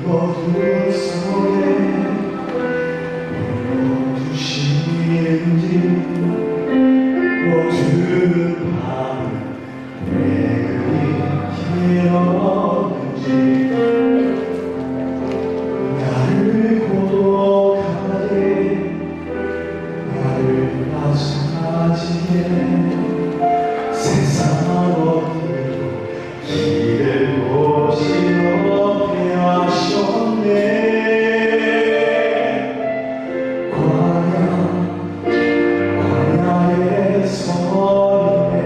어둠 속에 주시는지 어두운 밤은 왜 그리 길었는지 나를 고독하게 나를 마주하지게 세상 어디로 길을 보시러 배하셨네. 광야에 서리네.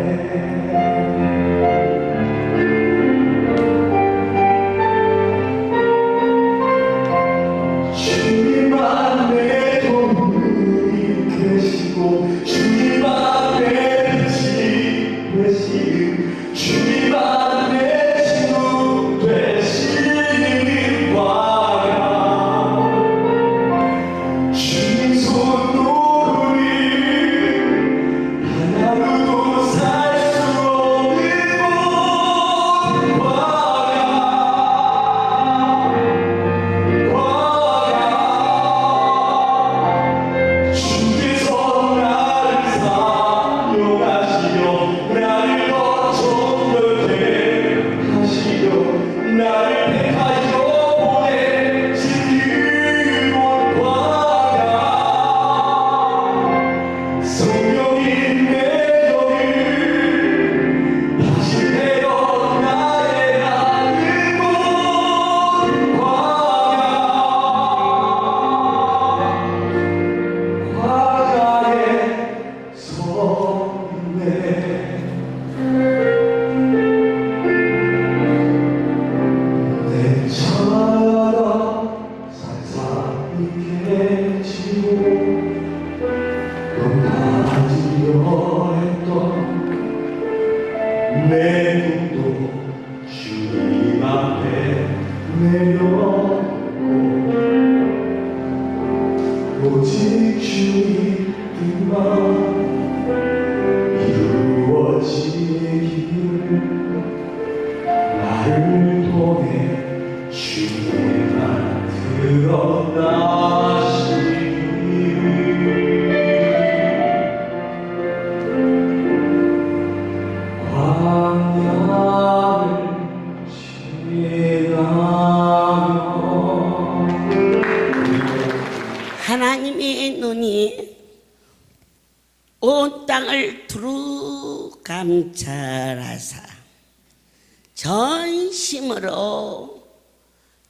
주님만 내 도움이 되시고 주님만 내 빛이 되시는 주님만 내 친구 되시는 광야 주님 손 놓으리 하나로도 살 수 없는 곳 광야 주께서 나를 사용하시려 나를 더 정결케 하시려 나를 택하여 보내신 그곳 광야 성령이 내 영을 다시 태어 나의 하는 곳 광야에 서 있네. 내 차가 살살있게 지고 높아지려 했던 내 눈도 주님 앞에 내려놓고 오직 주님 뜻만 이루어지기를 나를 통해 주님만 드러나시기를. 광야를 지나며 하나님의 눈이 온 땅을 두루 감찰하사 전심으로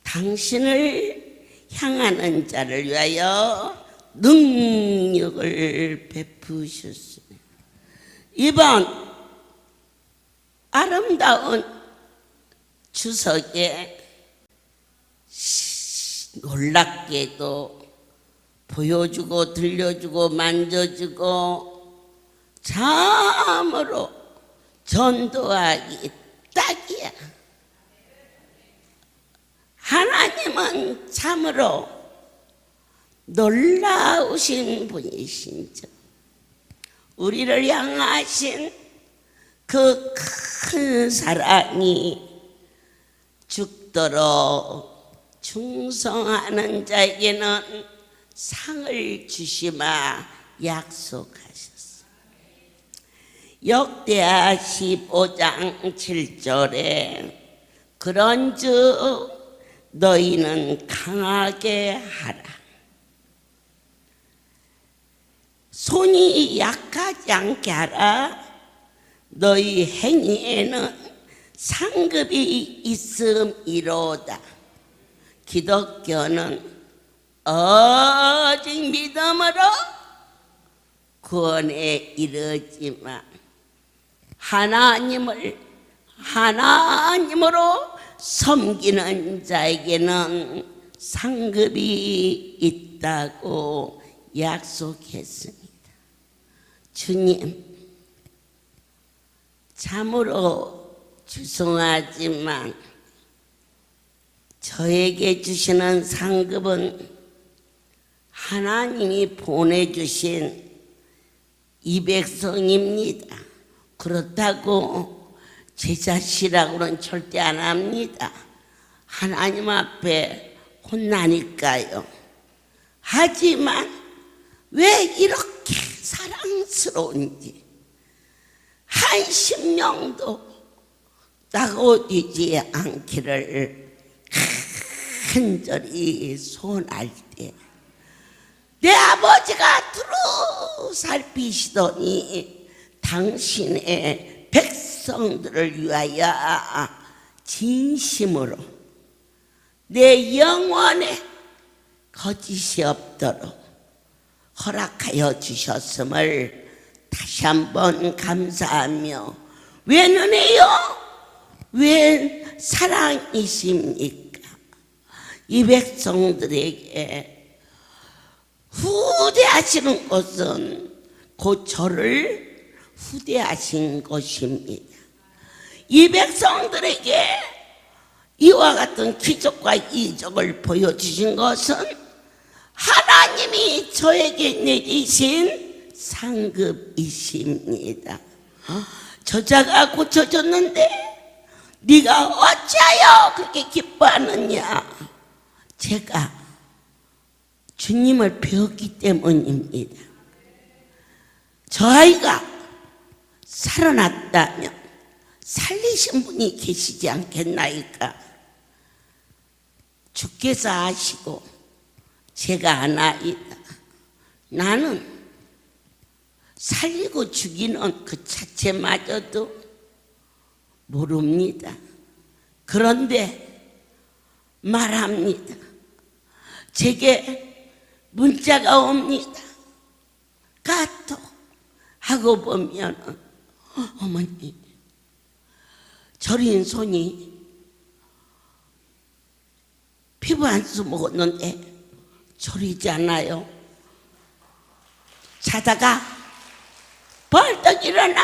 당신을 향하는 자를 위하여 능력을 베푸셨습니다. 이번 아름다운 추석에 놀랍게도 보여주고 들려주고 만져주고 참으로 전도하기 딱이야. 하나님은 참으로 놀라우신 분이신즉 우리를 향하신 그 큰 사랑이 죽도록 충성하는 자에게는 상을 주시마 약속하셨어. 역대하 15장 7절에 그런즉 너희는 강하게 하라. 손이 약하지 않게 하라. 너희 행위에는 상급이 있음이로다. 기독교는 오직 믿음으로 구원에 이르지만 하나님으로 섬기는 자에게는 상급이 있다고 약속했습니다. 주님, 참으로 죄송하지만 저에게 주시는 상급은 하나님이 보내주신 이 백성입니다. 그렇다고 제 자식이라고는 절대 안 합니다. 하나님 앞에 혼나니까요. 하지만 왜 이렇게 사랑스러운지 한심령도 따가워지지 않기를 간절히 소원할 때 내 아버지가 두루 살피시더니 당신의 백성들을 위하여 진심으로 내 영혼에 거짓이 없도록 허락하여 주셨음을 다시 한번 감사하며 왜 은혜요? 왜 사랑이십니까? 이 백성들에게 후대하시는 것은 곧 저를 후대하신 것입니다. 이 백성들에게 이와 같은 기적과 이적을 보여주신 것은 하나님이 저에게 내리신 상급이십니다. 저자가 고쳐졌는데 네가 어찌하여 그렇게 기뻐하느냐? 제가 주님을 배웠기 때문입니다. 저 아이가 살아났다면 살리신 분이 계시지 않겠나이까? 주께서 아시고 제가 아나이다. 나는 살리고 죽이는 그 자체마저도 모릅니다. 그런데 말합니다. 제게 문자가 옵니다. 카톡 하고 보면 어머니 저린 손이 피부 한 수 먹었는데 저리지 않아요. 자다가 벌떡 일어나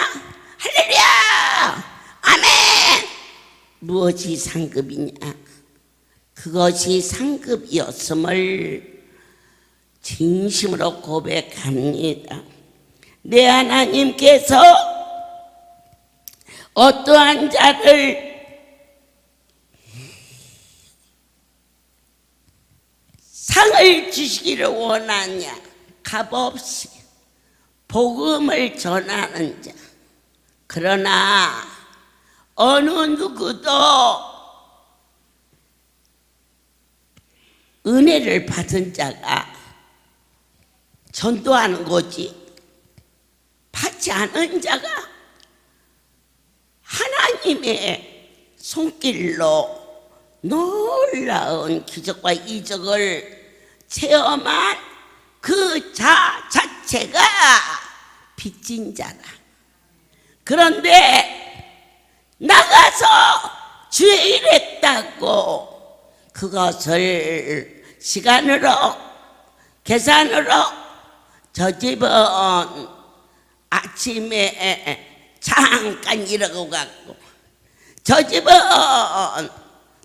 할렐루야 아멘. 무엇이 상급이냐? 그것이 상급이었음을 진심으로 고백합니다. 내 하나님께서 어떠한 자를 상을 주시기를 원하냐? 값없이 복음을 전하는 자. 그러나 어느 누구도 은혜를 받은 자가 전도하는 거지 받지 않은 자가 하나님의 손길로 놀라운 기적과 이적을 체험한 그 자 자체가 빚진 자라. 그런데 나가서 주의 일 했다고 그것을 시간으로 계산으로 저 집은 아침에 잠깐 일하고 갔고 저 집은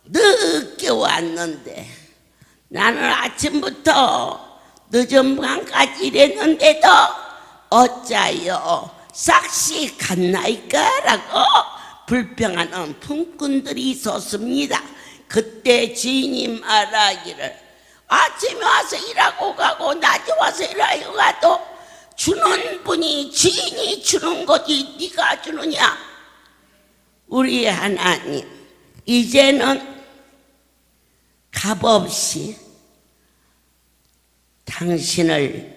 늦게 왔는데 나는 아침부터 늦은 밤까지 일했는데도 어짜요 싹시 갔나이까? 라고 불평하는 품꾼들이 있었습니다. 그때 주인이 말하기를 아침에 와서 일하고 가고 낮에 와서 일하고 가도 주는 분이 주인이 주는 거지 네가 주느냐? 우리 하나님 이제는 값없이 당신을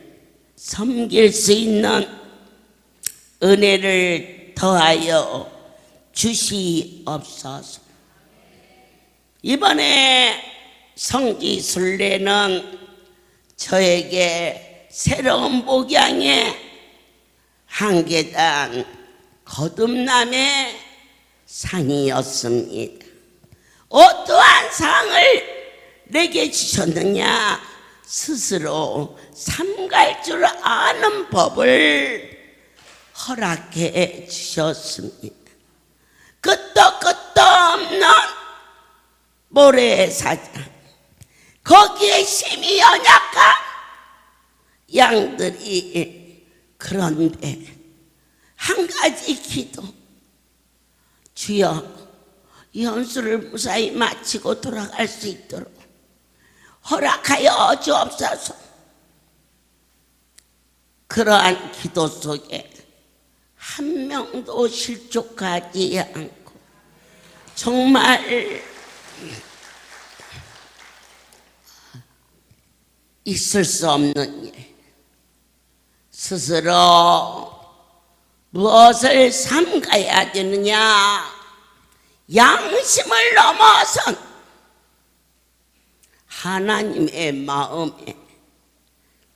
섬길 수 있는 은혜를 더하여 주시옵소서. 이번에 성지순례는 저에게 새로운 복양의 한 계단 거듭남의 상이었습니다. 어떠한 상을 내게 주셨느냐? 스스로 삼갈 줄 아는 법을 허락해 주셨습니다. 끝도 끝도 없는 모래사장, 거기에 심히 연약한 양들이, 그런데 한 가지 기도, 주여 이 연수를 무사히 마치고 돌아갈 수 있도록 허락하여 주옵소서. 그러한 기도 속에 한 명도 실족하지 않고 정말 있을 수 없는 일, 스스로 무엇을 삼가야 되느냐, 양심을 넘어선 하나님의 마음에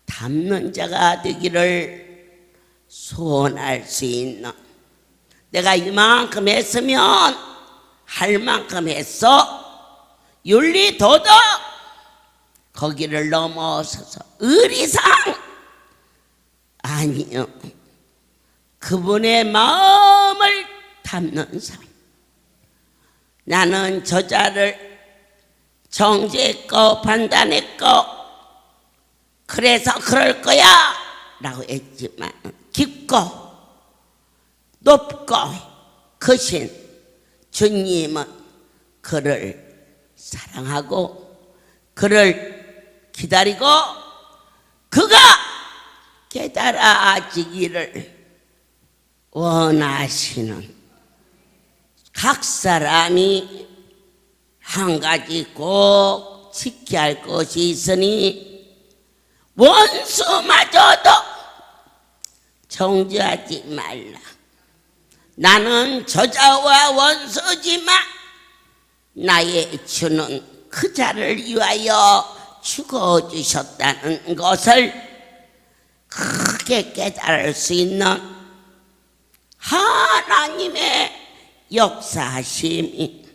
담는 자가 되기를 소원할 수 있는, 내가 이만큼 했으면 할 만큼 했어, 윤리 도덕 거기를 넘어서서 의리상 아니요, 그분의 마음을 담는 삶. 나는 저자를 정죄했고 판단했고 그래서 그럴 거야 라고 했지만, 깊고 높고 크신 주님은 그를 사랑하고 그를 기다리고 그가 깨달아지기를 원하시는, 각 사람이 한 가지 꼭 지켜야 할 것이 있으니 원수마저도 정죄하지 말라. 나는 저자와 원수지만 나의 주는 그 자를 위하여 죽어주셨다는 것을 크게 깨달을 수 있는 하나님의 역사심이,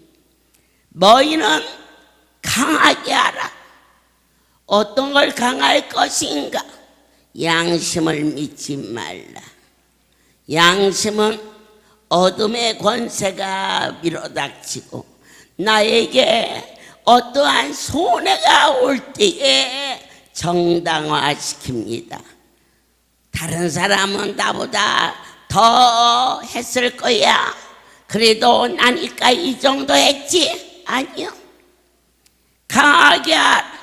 너희는 강하게 하라. 어떤 걸 강할 것인가? 양심을 믿지 말라. 양심은 어둠의 권세가 밀어닥치고 나에게 어떠한 손해가 올 때에 정당화시킵니다. 다른 사람은 나보다 더 했을 거야, 그래도 나니까 이 정도 했지. 아니요, 강하게 하라.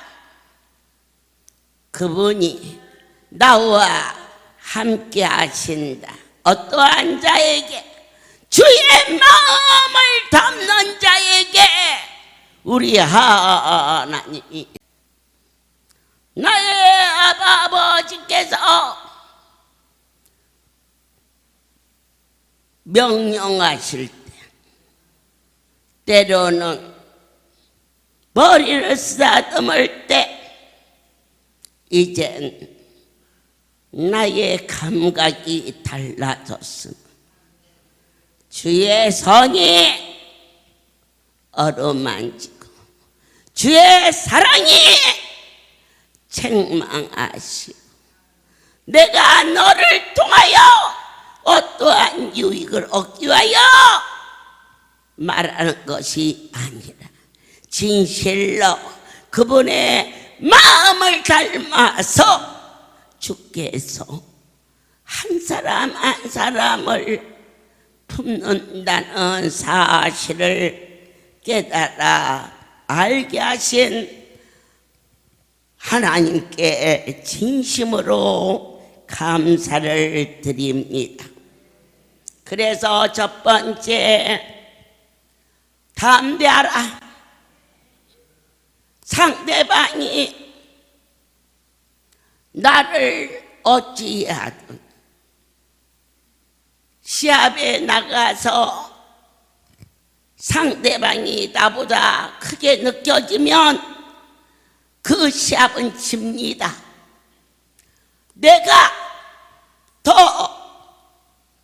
그분이 나와 함께 하신다. 어떠한 자에게? 주의 마음을 담는 자에게 우리 하나님이, 나의 아버지께서 명령하실 때 때로는 머리를 쓰다듬을 때 이젠 나의 감각이 달라졌습니다. 주의 선이 어루만지고 주의 사랑이 책망하시고 내가 너를 통하여 어떠한 유익을 얻기 위하여 말하는 것이 아니라 진실로 그분의 마음을 닮아서 주께서 한 사람 한 사람을 품는다는 사실을 깨달아 알게 하신 하나님께 진심으로 감사를 드립니다. 그래서 첫 번째, 담대하라. 상대방이 나를 어찌하든 시합에 나가서 상대방이 나보다 크게 느껴지면 그 시합은 집니다. 내가 더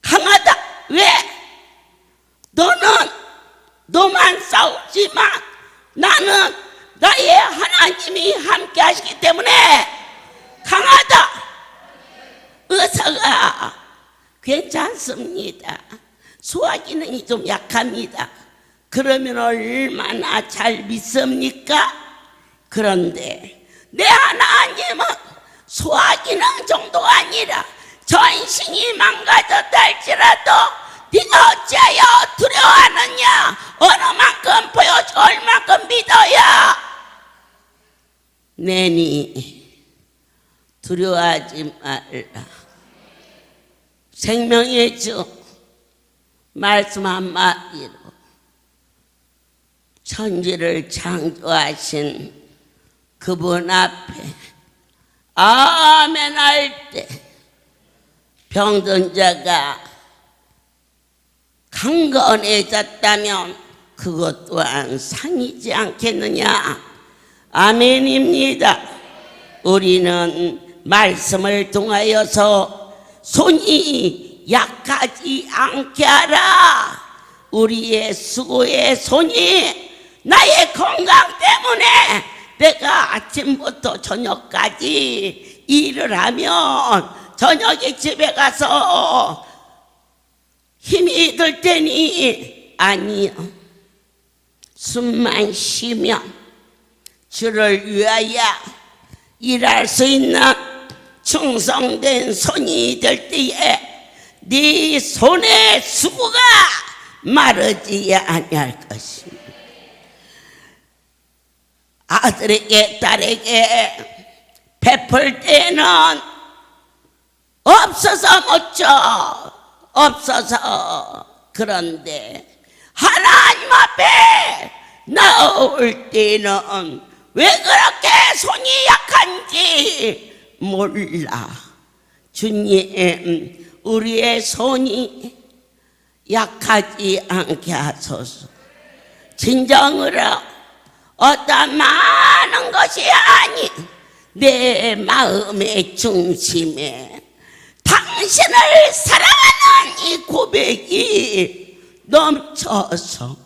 강하다. 왜? 너만 싸우지만 나는 나의 하나님이 함께 하시기 때문에 강하다. 의사가 괜찮습니다. 소화 기능이 좀 약합니다. 그러면 얼마나 잘 믿습니까? 그런데 내 하나님은 소화 기능 정도가 아니라 전신이 망가졌다 할지라도 네가 어찌하여 두려워하느냐? 어느 만큼 보여줘, 얼만큼 믿어야 내니 두려워하지 말라. 생명의 주 말씀 한마디로 천지를 창조하신 그분 앞에 아멘 할 때 병든 자가 강건해졌다면 그것 또한 상이지 않겠느냐. 아멘입니다. 우리는 말씀을 통하여서 손이 약하지 않게 하라. 우리의 수고의 손이 나의 건강 때문에 내가 아침부터 저녁까지 일을 하면 저녁에 집에 가서 힘이 들 테니 아니요. 숨만 쉬면 주를 위하여 일할 수 있는 충성된 손이 될 때에 네 손의 수고가 마르지 아니할 것입니다. 아들에게 딸에게 베풀 때는 없어서 못 줘. 없어서. 그런데 하나님 앞에 나올 때는 왜 그렇게 손이 약한지 몰라. 주님, 우리의 손이 약하지 않게 하소서. 진정으로 어떤 많은 것이 아닌 내 마음의 중심에 당신을 사랑하는 이 고백이 넘쳐서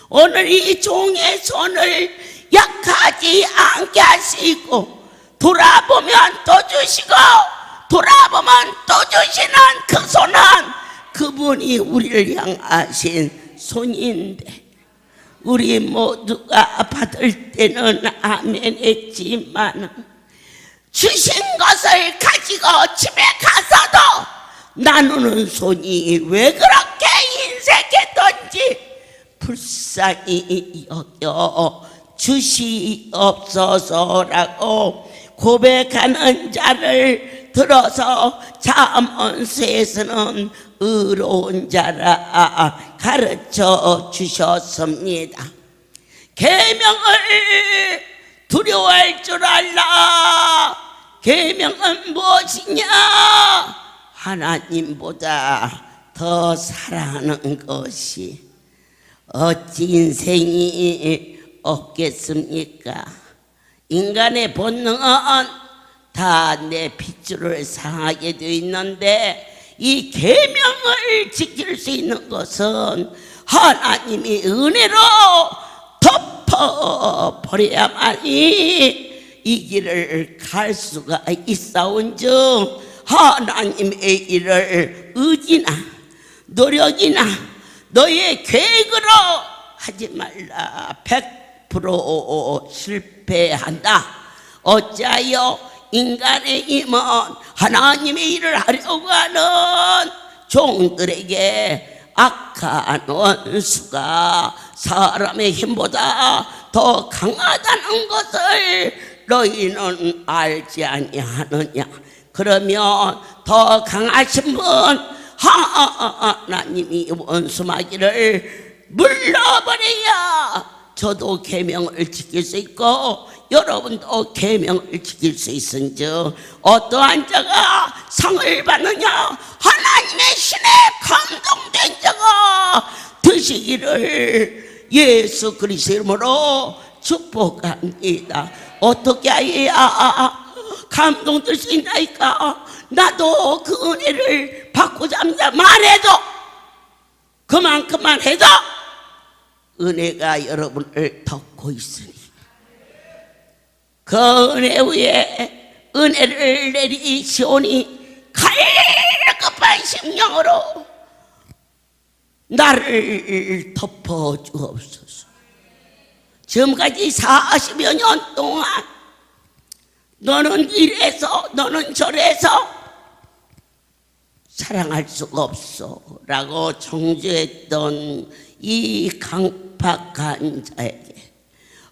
오늘 이 종의 손을 약하지 않게 하시고 돌아보면 또 주시고 돌아보면 또 주시는 그 손은 그분이 우리를 향하신 손인데 우리 모두가 받을 때는 아멘 했지만 주신 것을 가지고 집에 가서도 나누는 손이 왜 그렇게 인색했던지 불쌍히 여겨 주시옵소서라고 고백하는 자를 들어서 잠언서에서는 의로운 자라 가르쳐 주셨습니다. 계명을 두려워할 줄 알라. 계명은 무엇이냐? 하나님보다 더 사랑하는 것이 어찌 인생이 없겠습니까? 인간의 본능은 다 내 핏줄을 상하게 되어 있는데 이 계명을 지킬 수 있는 것은 하나님이 은혜로 덮어버려야만이 이 길을 갈 수가 있사온즉 하나님의 일을 의지나 노력이나 너의 계획으로 하지 말라. 100% 실패한다. 어찌하여 인간의 힘은 하나님의 일을 하려고 하는 종들에게 악한 원수가 사람의 힘보다 더 강하다는 것을 너희는 알지 아니하느냐. 그러면 더 강하신 분 하나님이 원수마귀를 물러버려야 저도 계명을 지킬 수 있고 여러분도 계명을 지킬 수 있은즉 어떠한 자가 상을 받느냐? 하나님의 신에 감동된 자가 드시기를 예수 그리스도 이름으로 축복합니다. 어떻게 해야 감동될 수 있나이까? 나도 그 은혜를 받고자 합니다. 말해도 그만큼만 해도 은혜가 여러분을 덮고 있으니 그 은혜 위에 은혜를 내리시오니 갈급한 심령으로 나를 덮어주옵소서. 지금까지 40여 년 동안 너는 이래서 너는 저래서 사랑할 수가 없어 라고 정죄했던 이 강팍한 자에게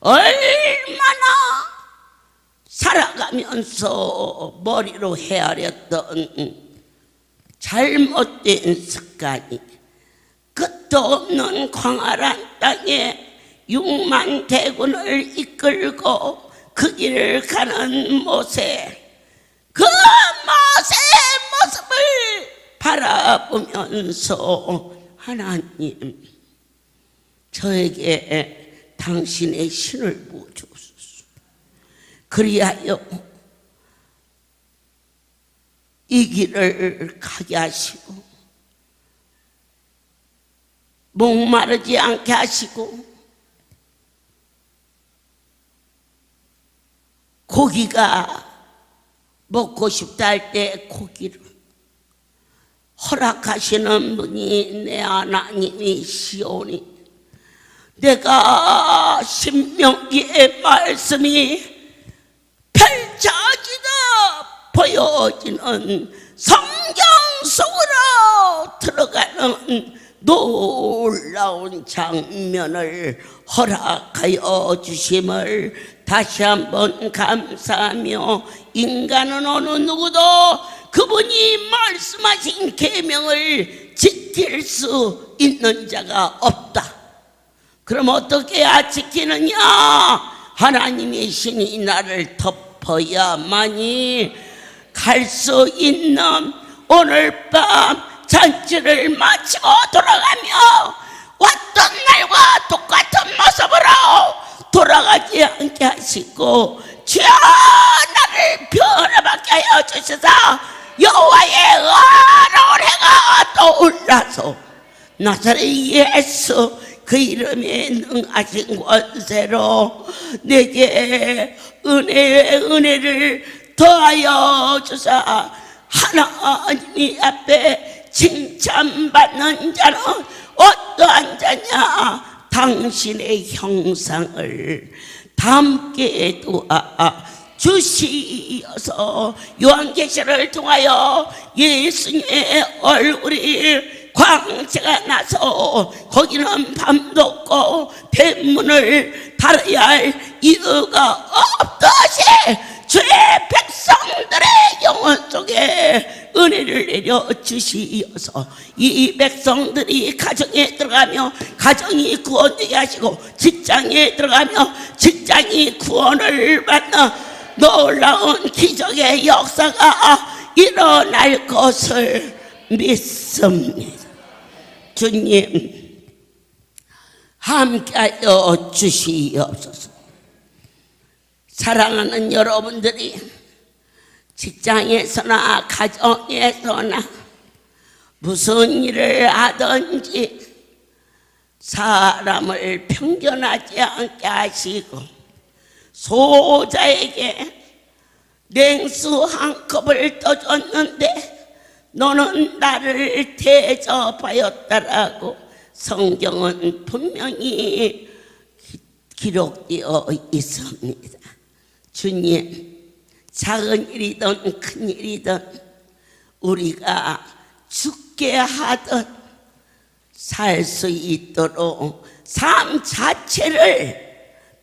얼마나 살아가면서 머리로 헤아렸던 잘못된 습관이 끝도 없는 광활한 땅에 6만 대군을 이끌고 그 길을 가는 모세, 그 모세의 모습을 바라보면서 하나님, 저에게 당신의 신을 부어주옵소서. 그리하여 이 길을 가게 하시고 목마르지 않게 하시고 고기가 먹고 싶다 할 때 고기를 허락하시는 분이 내 하나님이시오니 내가 신명기의 말씀이 펼쳐지듯 보여지는 성경 속으로 들어가는 놀라운 장면을 허락하여 주심을 다시 한번 감사하며, 인간은 어느 누구도 그분이 말씀하신 계명을 지킬 수 있는 자가 없다. 그럼 어떻게 해야 지키느냐? 하나님의 신이 나를 덮어야만이 갈 수 있는, 오늘 밤 잔치를 마치고 돌아가며 왔던 날과 똑같은 모습으로 돌아가지 않게 하시고 주여 나를 변화받게 하여 주셔서 여호와의 의로운 해가 떠올라서 나사렛 예수 그 이름에 능하신 권세로 내게 은혜를 더하여 주사 하나님 앞에 칭찬받는 자는 어떠한 자냐? 당신의 형상을 닮게 도와 주시어서 요한계시를 통하여 예수님의 얼굴이 광채가 나서 거기는 밤도 없고 대문을 달아야 할 이유가 없듯이 주의 백성들의 영혼 속에 은혜를 내려 주시어서 이 백성들이 가정에 들어가며 가정이 구원되게 하시고 직장에 들어가며 직장이 구원을 받는 놀라운 기적의 역사가 일어날 것을 믿습니다. 주님 함께하여 주시옵소서. 사랑하는 여러분들이 직장에서나 가정에서나 무슨 일을 하든지 사람을 편견하지 않게 하시고 소자에게 냉수 한 컵을 떠줬는데 너는 나를 대접하였다라고 성경은 분명히 기록되어 있습니다. 주님, 작은 일이든 큰 일이든 우리가 죽게 하듯 살 수 있도록 삶 자체를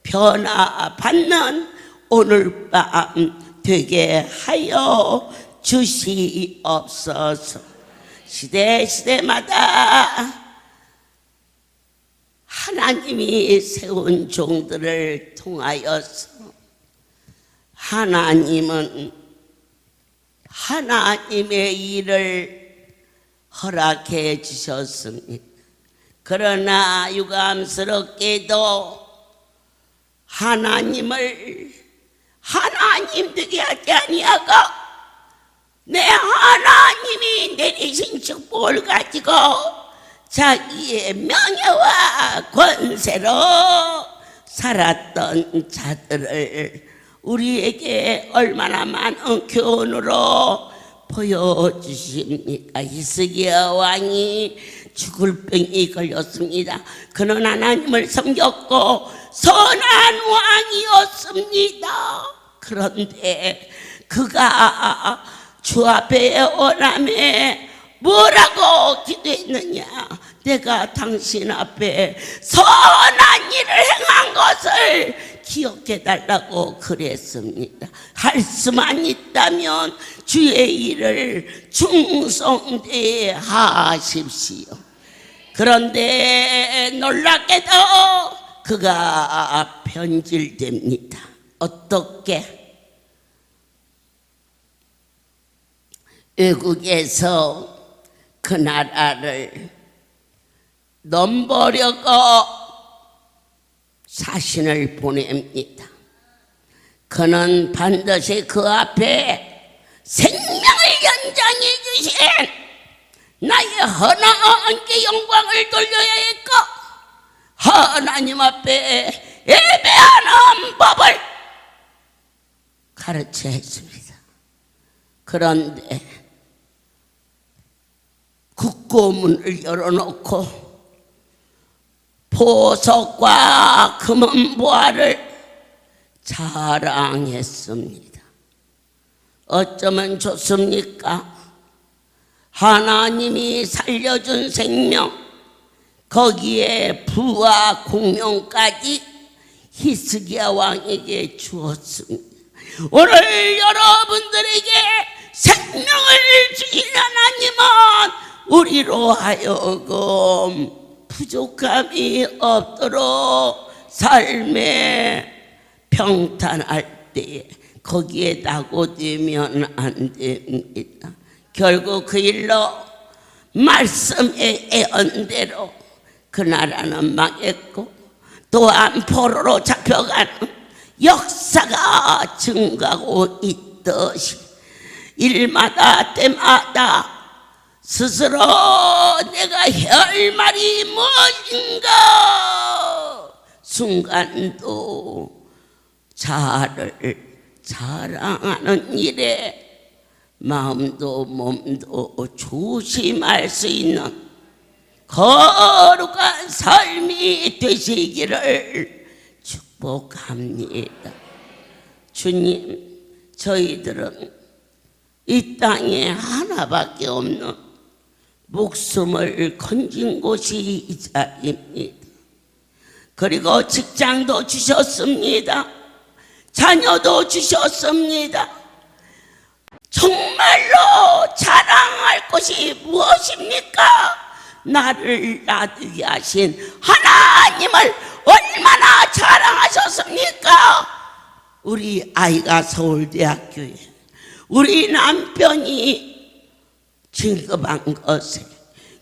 변화받는 오늘 밤 되게 하여 주시옵소서. 시대마다 하나님이 세운 종들을 통하여서 하나님은 하나님의 일을 허락해 주셨습니다. 그러나 유감스럽게도 하나님을 하나님 되게 하지 아니하고 내 하나님이 내리신 축복을 가지고 자기의 명예와 권세로 살았던 자들을 우리에게 얼마나 많은 교훈으로 보여주십니까? 히스기야 왕이 죽을 병이 걸렸습니다. 그는 하나님을 섬겼고 선한 왕이었습니다. 그런데 그가 주 앞에 원함에 뭐라고 기도했느냐? 내가 당신 앞에 선한 일을 행한 것을 기억해 달라고 그랬습니다. 할 수만 있다면 주의 일을 충성되게 하십시오. 그런데 놀랍게도 그가 변질됩니다. 어떻게? 외국에서 그 나라를 넘보려고 사신을 보냅니다. 그는 반드시 그 앞에 생명을 연장해 주신 나의 하나님께 영광을 돌려야겠고 하나님 앞에 예배하는 법을 가르쳐야 했습니다. 그런데 국고문을 열어놓고 보석과 금은보화를 자랑했습니다. 어쩌면 좋습니까? 하나님이 살려준 생명, 거기에 부와 공명까지 히스기야 왕에게 주었습니다. 오늘 여러분들에게 생명을 주신 하나님은 우리로 하여금 부족함이 없도록 삶에 평탄할 때 거기에 낙오되면 안 됩니다. 결국 그 일로 말씀의 예언대로 그 나라는 망했고 또한 포로로 잡혀가는 역사가 증가하고 있듯이 일마다 때마다 스스로 내가 할 말이 무엇인가 순간도 자아를 자랑하는 일에 마음도 몸도 조심할 수 있는 거룩한 삶이 되시기를 축복합니다. 주님, 저희들은 이 땅에 하나밖에 없는 목숨을 건진 곳이 이 자리입니다. 그리고 직장도 주셨습니다. 자녀도 주셨습니다. 정말로 자랑할 것이 무엇입니까? 나를 놔두게 하신 하나님을 얼마나 자랑하셨습니까? 우리 아이가 서울대학교에 우리 남편이 진급한 것에,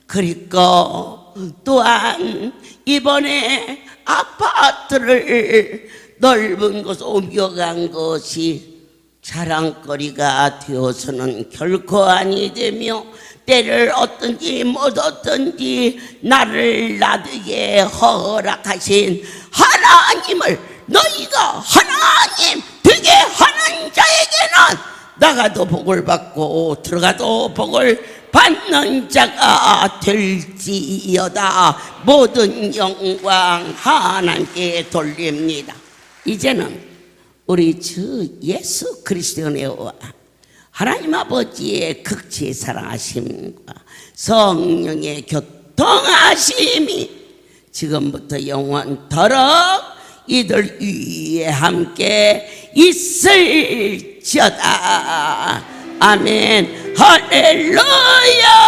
그리고 또한 이번에 아파트를 넓은 곳에 옮겨간 것이 자랑거리가 되어서는 결코 아니 되며 때를 얻든지 못 얻든지 나를 놔두게 허락하신 하나님을 너희가 하나님 되게 하는 자에게는 나가도 복을 받고 들어가도 복을 받는 자가 될지어다. 모든 영광 하나님께 돌립니다. 이제는 우리 주 예수 그리스도의 은혜와 하나님 아버지의 극치의 사랑하심과 성령의 교통하심이 지금부터 영원토록 이들 위에 함께 있을지어다. 아멘. 할렐루야.